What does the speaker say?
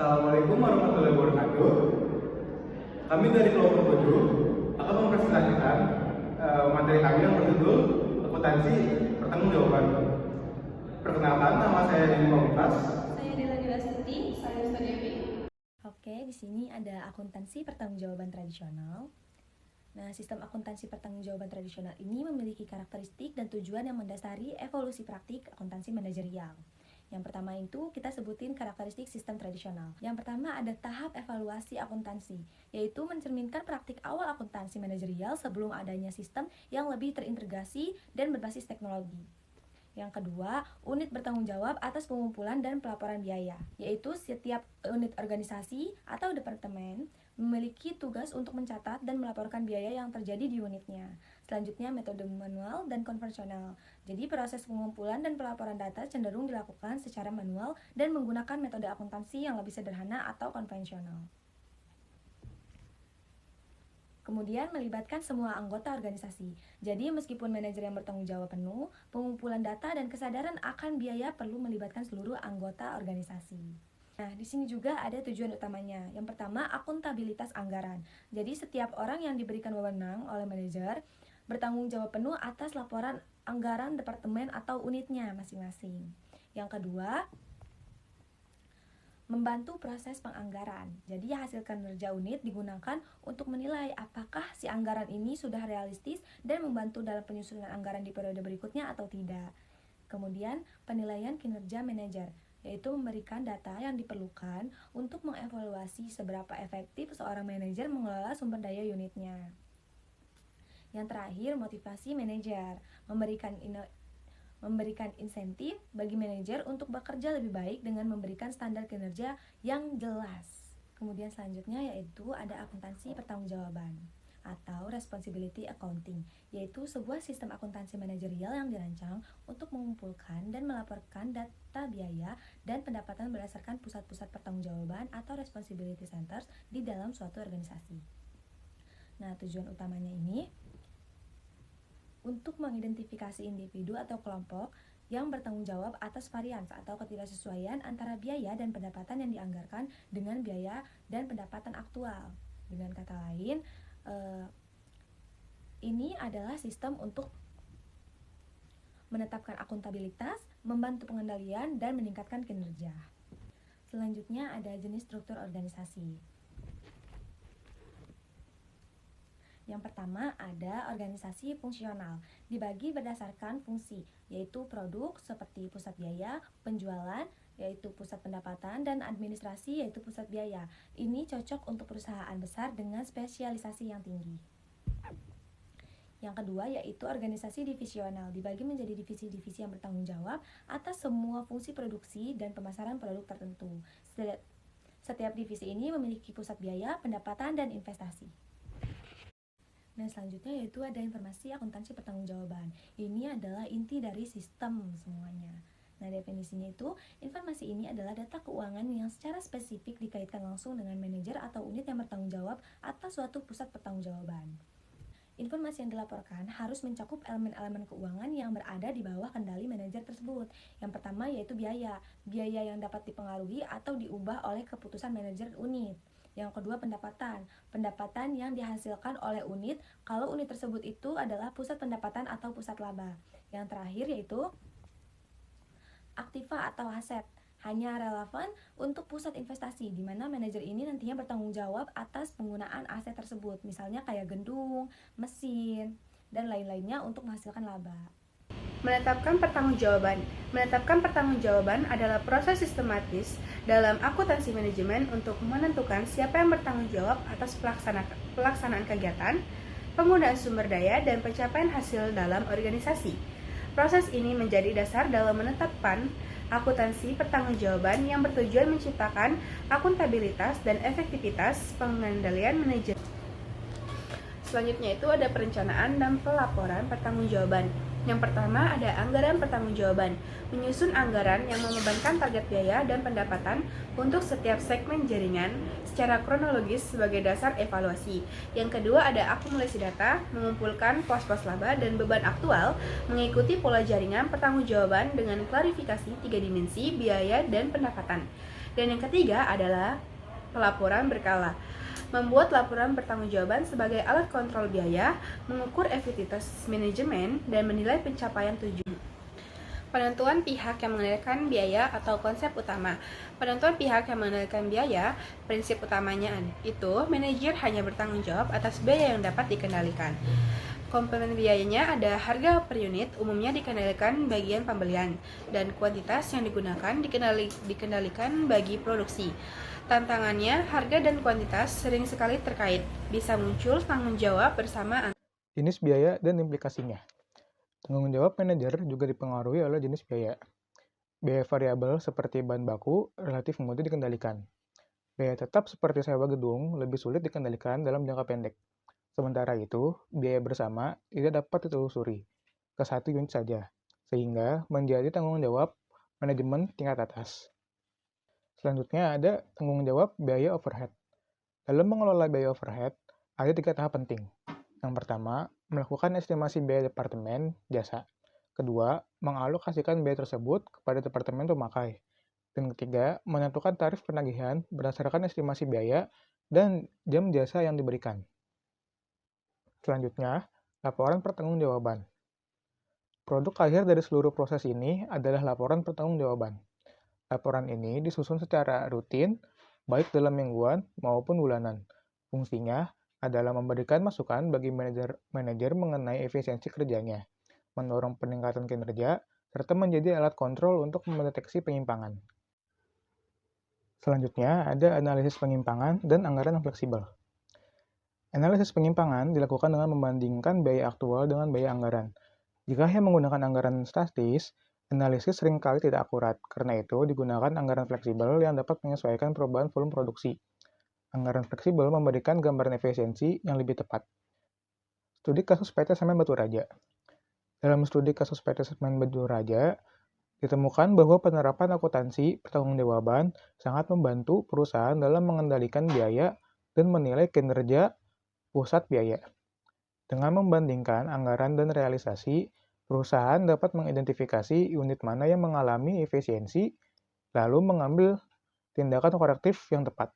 Assalamualaikum warahmatullahi wabarakatuh. Kami dari kelompok 7 akan mempresentasikan materi kami yang berjudul akuntansi pertanggungjawaban. Perkenalkan, nama saya Dini Pamungkas. Saya Dela Dewastuti, saya Ustazah B. Oke, di sini ada akuntansi pertanggungjawaban tradisional. Nah, sistem akuntansi pertanggungjawaban tradisional ini memiliki karakteristik dan tujuan yang mendasari evolusi praktik akuntansi manajerial. Yang pertama itu kita sebutin karakteristik sistem tradisional. Yang pertama ada tahap evaluasi akuntansi, yaitu mencerminkan praktik awal akuntansi manajerial sebelum adanya sistem yang lebih terintegrasi dan berbasis teknologi. Yang kedua, unit bertanggung jawab atas pengumpulan dan pelaporan biaya, yaitu setiap unit organisasi atau departemen memiliki tugas untuk mencatat dan melaporkan biaya yang terjadi di unitnya. Selanjutnya, metode manual dan konvensional. Jadi, proses pengumpulan dan pelaporan data cenderung dilakukan secara manual dan menggunakan metode akuntansi yang lebih sederhana atau konvensional. Kemudian melibatkan semua anggota organisasi. Jadi meskipun manajer yang bertanggung jawab penuh, pengumpulan data dan kesadaran akan biaya perlu melibatkan seluruh anggota organisasi. Nah, di sini juga ada tujuan utamanya. Yang pertama, akuntabilitas anggaran. Jadi setiap orang yang diberikan wewenang oleh manajer bertanggung jawab penuh atas laporan anggaran departemen atau unitnya masing-masing. Yang kedua, membantu proses penganggaran. Jadi hasil kinerja unit digunakan untuk menilai apakah si anggaran ini sudah realistis dan membantu dalam penyusunan anggaran di periode berikutnya atau tidak. Kemudian penilaian kinerja manajer, yaitu memberikan data yang diperlukan untuk mengevaluasi seberapa efektif seorang manajer mengelola sumber daya unitnya. Yang terakhir, motivasi manajer, memberikan insentif bagi manajer untuk bekerja lebih baik dengan memberikan standar kinerja yang jelas. Kemudian selanjutnya yaitu ada akuntansi pertanggungjawaban atau responsibility accounting, yaitu sebuah sistem akuntansi manajerial yang dirancang untuk mengumpulkan dan melaporkan data biaya dan pendapatan berdasarkan pusat-pusat pertanggungjawaban atau responsibility centers di dalam suatu organisasi. Nah, tujuan utamanya ini untuk mengidentifikasi individu atau kelompok yang bertanggung jawab atas varians atau ketidaksesuaian antara biaya dan pendapatan yang dianggarkan dengan biaya dan pendapatan aktual. Dengan kata lain, ini adalah sistem untuk menetapkan akuntabilitas, membantu pengendalian, dan meningkatkan kinerja. Selanjutnya ada jenis struktur organisasi. Yang pertama ada organisasi fungsional, dibagi berdasarkan fungsi, yaitu produk seperti pusat biaya, penjualan, yaitu pusat pendapatan, dan administrasi, yaitu pusat biaya. Ini cocok untuk perusahaan besar dengan spesialisasi yang tinggi. Yang kedua yaitu organisasi divisional, dibagi menjadi divisi-divisi yang bertanggung jawab atas semua fungsi produksi dan pemasaran produk tertentu. Setiap divisi ini memiliki pusat biaya, pendapatan, dan investasi. Nah, selanjutnya yaitu ada informasi akuntansi pertanggungjawaban. Ini adalah inti dari sistem semuanya. Nah, definisinya itu, informasi ini adalah data keuangan yang secara spesifik dikaitkan langsung dengan manajer atau unit yang bertanggung jawab atas suatu pusat pertanggungjawaban. Informasi yang dilaporkan harus mencakup elemen-elemen keuangan yang berada di bawah kendali manajer tersebut. Yang pertama yaitu biaya yang dapat dipengaruhi atau diubah oleh keputusan manajer unit. Yang kedua pendapatan yang dihasilkan oleh unit kalau unit tersebut itu adalah pusat pendapatan atau pusat laba. Yang terakhir yaitu aktiva atau aset, hanya relevan untuk pusat investasi, di mana manajer ini nantinya bertanggung jawab atas penggunaan aset tersebut, misalnya kayak gedung, mesin, dan lain-lainnya untuk menghasilkan laba. Menetapkan pertanggungjawaban. Menetapkan pertanggungjawaban adalah proses sistematis dalam akuntansi manajemen untuk menentukan siapa yang bertanggung jawab atas pelaksanaan kegiatan, penggunaan sumber daya, dan pencapaian hasil dalam organisasi. Proses ini menjadi dasar dalam menetapkan akuntansi pertanggungjawaban yang bertujuan menciptakan akuntabilitas dan efektivitas pengendalian manajemen. Selanjutnya itu ada perencanaan dan pelaporan pertanggungjawaban. Yang pertama ada anggaran pertanggungjawaban, menyusun anggaran yang membebankan target biaya dan pendapatan untuk setiap segmen jaringan secara kronologis sebagai dasar evaluasi. Yang kedua ada akumulasi data, mengumpulkan pos-pos laba dan beban aktual, mengikuti pola jaringan pertanggungjawaban dengan klarifikasi 3 dimensi biaya dan pendapatan. Dan yang ketiga adalah pelaporan berkala. Membuat laporan pertanggungjawaban sebagai alat kontrol biaya, mengukur efektivitas manajemen, dan menilai pencapaian tujuan. Penentuan pihak yang mengendalikan biaya atau konsep utama. Penentuan pihak yang mengendalikan biaya, prinsip utamanya itu manajer hanya bertanggung jawab atas biaya yang dapat dikendalikan. Komponen biayanya ada harga per unit, umumnya dikendalikan bagian pembelian, dan kuantitas yang digunakan dikendalikan bagi produksi. Tantangannya, harga dan kuantitas sering sekali terkait, bisa muncul tanggung jawab bersama. Jenis biaya dan implikasinya. Tanggung jawab manajer juga dipengaruhi oleh jenis biaya. Biaya variabel seperti bahan baku relatif mudah dikendalikan. Biaya tetap seperti sewa gedung lebih sulit dikendalikan dalam jangka pendek. Sementara itu, biaya bersama tidak dapat ditelusuri ke satu unit saja, sehingga menjadi tanggung jawab manajemen tingkat atas. Selanjutnya ada tanggung jawab biaya overhead. Dalam mengelola biaya overhead, ada 3 tahap penting. Yang pertama, melakukan estimasi biaya departemen jasa. Kedua, mengalokasikan biaya tersebut kepada departemen pemakai. Dan ketiga, menentukan tarif penagihan berdasarkan estimasi biaya dan jam jasa yang diberikan. Selanjutnya, laporan pertanggungjawaban. Produk akhir dari seluruh proses ini adalah laporan pertanggungjawaban. Laporan ini disusun secara rutin, baik dalam mingguan maupun bulanan. Fungsinya adalah memberikan masukan bagi manajer mengenai efisiensi kerjanya, mendorong peningkatan kinerja, serta menjadi alat kontrol untuk mendeteksi penyimpangan. Selanjutnya, ada analisis penyimpangan dan anggaran yang fleksibel. Analisis penyimpangan dilakukan dengan membandingkan biaya aktual dengan biaya anggaran. Jika hanya menggunakan anggaran statis, analisis seringkali tidak akurat, karena itu digunakan anggaran fleksibel yang dapat menyesuaikan perubahan volume produksi. Anggaran fleksibel memberikan gambaran efisiensi yang lebih tepat. Studi kasus PT Semen Batu Raja. Dalam studi kasus PT Semen Batu Raja, ditemukan bahwa penerapan akuntansi pertanggungjawaban sangat membantu perusahaan dalam mengendalikan biaya dan menilai kinerja pusat biaya. Dengan membandingkan anggaran dan realisasi, perusahaan dapat mengidentifikasi unit mana yang mengalami efisiensi, lalu mengambil tindakan korektif yang tepat.